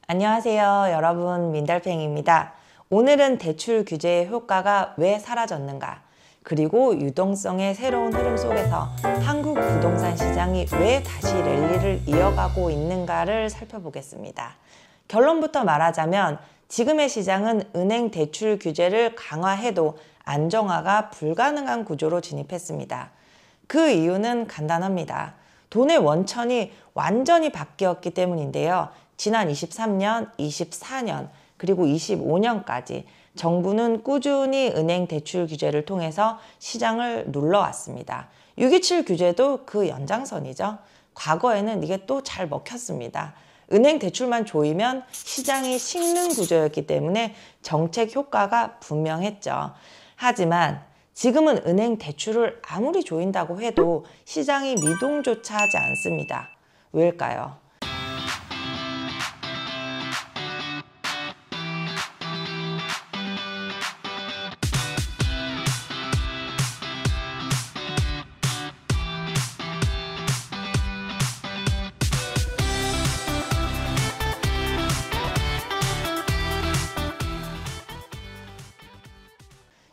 안녕하세요, 여러분. 민달팽입니다. 오늘은 대출 규제의 효과가 왜 사라졌는가, 그리고 유동성의 새로운 흐름 속에서 한국 부동산 시장이 왜 다시 랠리를 이어가고 있는가를 살펴보겠습니다. 결론부터 말하자면 지금의 시장은 은행 대출 규제를 강화해도 안정화가 불가능한 구조로 진입했습니다. 그 이유는 간단합니다. 돈의 원천이 완전히 바뀌었기 때문인데요. 지난 23년, 24년, 그리고 25년까지 정부는 꾸준히 은행 대출 규제를 통해서 시장을 눌러왔습니다. 627 규제도 그 연장선이죠. 과거에는 이게 또 잘 먹혔습니다. 은행 대출만 조이면 시장이 식는 구조였기 때문에 정책 효과가 분명했죠. 하지만 지금은 은행 대출을 아무리 조인다고 해도 시장이 미동조차 하지 않습니다. 왜일까요?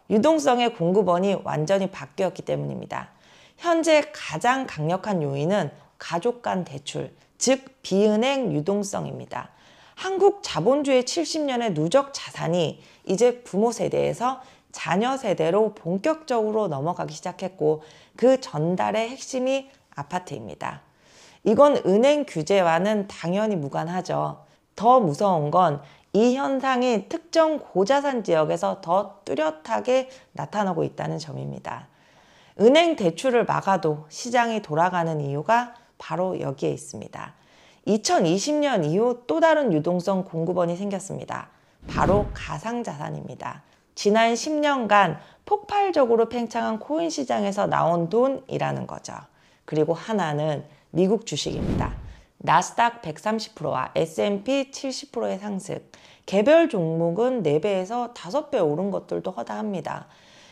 유동성의 공급원이 완전히 바뀌었기 때문입니다. 현재 가장 강력한 요인은 가족 간 대출, 즉 비은행 유동성입니다. 한국 자본주의 70년의 누적 자산이 이제 부모 세대에서 자녀 세대로 본격적으로 넘어가기 시작했고, 그 전달의 핵심이 아파트입니다. 이건 은행 규제와는 당연히 무관하죠. 더 무서운 건 이 현상이 특정 고자산 지역에서 더 뚜렷하게 나타나고 있다는 점입니다. 은행 대출을 막아도 시장이 돌아가는 이유가 바로 여기에 있습니다. 2020년 이후 또 다른 유동성 공급원이 생겼습니다. 바로 가상자산입니다. 지난 10년간 폭발적으로 팽창한 코인 시장에서 나온 돈이라는 거죠. 그리고 하나는 미국 주식입니다. 나스닥 130%와 S&P 70%의 상승, 개별 종목은 4배에서 5배 오른 것들도 허다합니다.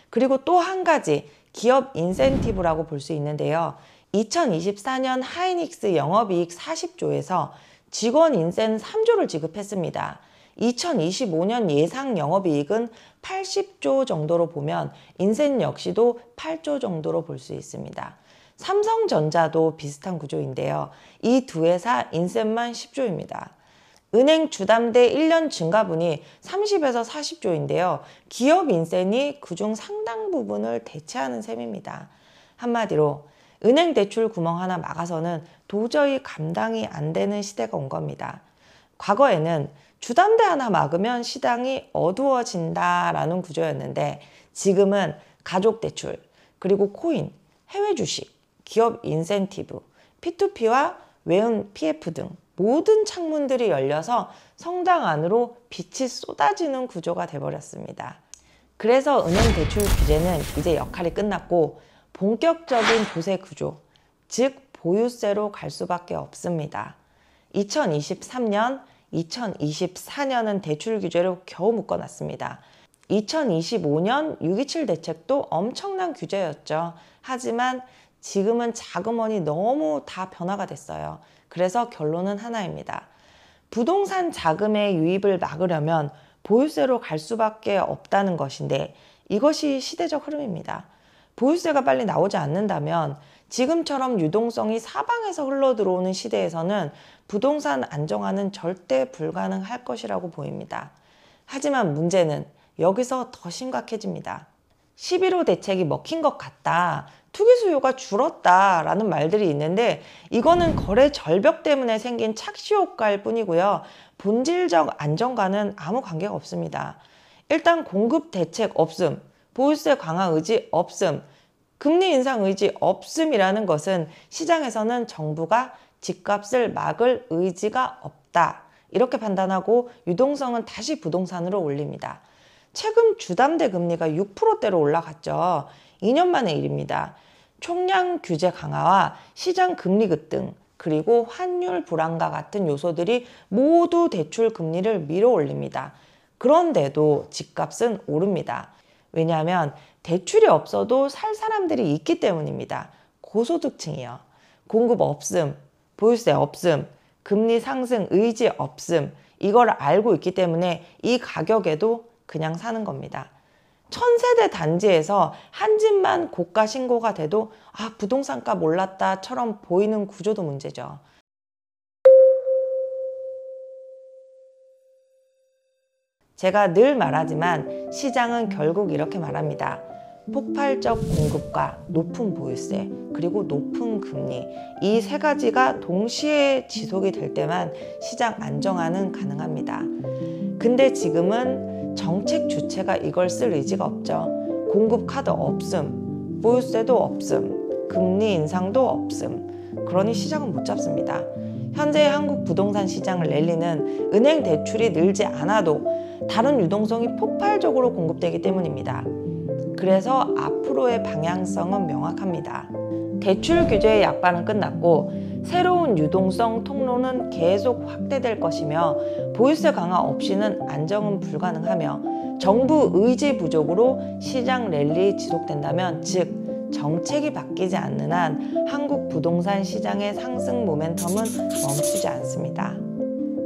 그리고 또 한 가지 기업 인센티브라고 볼 수 있는데요. 2024년 하이닉스 영업이익 40조에서 직원 인센 3조를 지급했습니다. 2025년 예상 영업이익은 80조 정도로 보면 인센 역시도 8조 정도로 볼 수 있습니다. 삼성전자도 비슷한 구조인데요. 이 두 회사 인센만 10조입니다. 은행 주담대 1년 증가분이 30에서 40조인데요. 기업 인센이 그중 상당 부분을 대체하는 셈입니다. 한마디로 은행 대출 구멍 하나 막아서는 도저히 감당이 안 되는 시대가 온 겁니다. 과거에는 주담대 하나 막으면 시장이 어두워진다라는 구조였는데, 지금은 가족 대출, 그리고 코인, 해외 주식, 기업 인센티브, P2P와 외은 PF 등 모든 창문들이 열려서 성장 안으로 빛이 쏟아지는 구조가 돼버렸습니다. 그래서 은행 대출 규제는 이제 역할이 끝났고 본격적인 조세 구조, 즉 보유세로 갈 수밖에 없습니다. 2023년, 2024년은 대출 규제로 겨우 묶어놨습니다. 2025년 627 대책도 엄청난 규제였죠. 하지만 지금은 자금원이 너무 다 변화가 됐어요. 그래서 결론은 하나입니다. 부동산 자금의 유입을 막으려면 보유세로 갈 수밖에 없다는 것인데, 이것이 시대적 흐름입니다. 보유세가 빨리 나오지 않는다면 지금처럼 유동성이 사방에서 흘러들어오는 시대에서는 부동산 안정화는 절대 불가능할 것이라고 보입니다. 하지만 문제는 여기서 더 심각해집니다. 11호 대책이 먹힌 것 같다, 투기 수요가 줄었다라는 말들이 있는데, 이거는 거래 절벽 때문에 생긴 착시 효과일 뿐이고요. 본질적 안정과는 아무 관계가 없습니다. 일단 공급 대책 없음, 보유세 강화 의지 없음, 금리 인상 의지 없음이라는 것은 시장에서는 정부가 집값을 막을 의지가 없다, 이렇게 판단하고 유동성은 다시 부동산으로 올립니다. 최근 주담대 금리가 6%대로 올라갔죠. 2년 만의 일입니다. 총량 규제 강화와 시장 금리 급등, 그리고 환율 불안과 같은 요소들이 모두 대출 금리를 밀어 올립니다. 그런데도 집값은 오릅니다. 왜냐하면 대출이 없어도 살 사람들이 있기 때문입니다. 고소득층이요. 공급 없음, 보유세 없음, 금리 상승 의지 없음, 이걸 알고 있기 때문에 이 가격에도 그냥 사는 겁니다. 1000세대 단지에서 한 집만 고가 신고가 돼도 부동산값 올랐다처럼 보이는 구조도 문제죠. 제가 늘 말하지만 시장은 결국 이렇게 말합니다. 폭발적 공급과 높은 보유세, 그리고 높은 금리, 이 세 가지가 동시에 지속이 될 때만 시장 안정화는 가능합니다. 근데 지금은 정책 주체가 이걸 쓸 의지가 없죠. 공급 카드 없음, 보유세도 없음, 금리 인상도 없음. 그러니 시장은 못 잡습니다. 현재 한국 부동산 시장을 랠리는 은행 대출이 늘지 않아도 다른 유동성이 폭발적으로 공급되기 때문입니다. 그래서 앞으로의 방향성은 명확합니다. 대출 규제의 약반은 끝났고 새로운 유동성 통로는 계속 확대될 것이며 보유세 강화 없이는 안정은 불가능하며 정부 의지 부족으로 시장 랠리 지속된다면, 즉 정책이 바뀌지 않는 한 한국 부동산 시장의 상승 모멘텀은 멈추지 않습니다.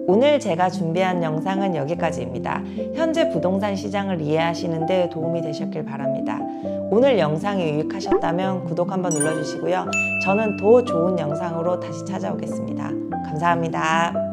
오늘 제가 준비한 영상은 여기까지입니다. 현재 부동산 시장을 이해하시는 데 도움이 되셨길 바랍니다. 오늘 영상이 유익하셨다면 구독 한번 눌러주시고요. 저는 더 좋은 영상으로 다시 찾아오겠습니다. 감사합니다.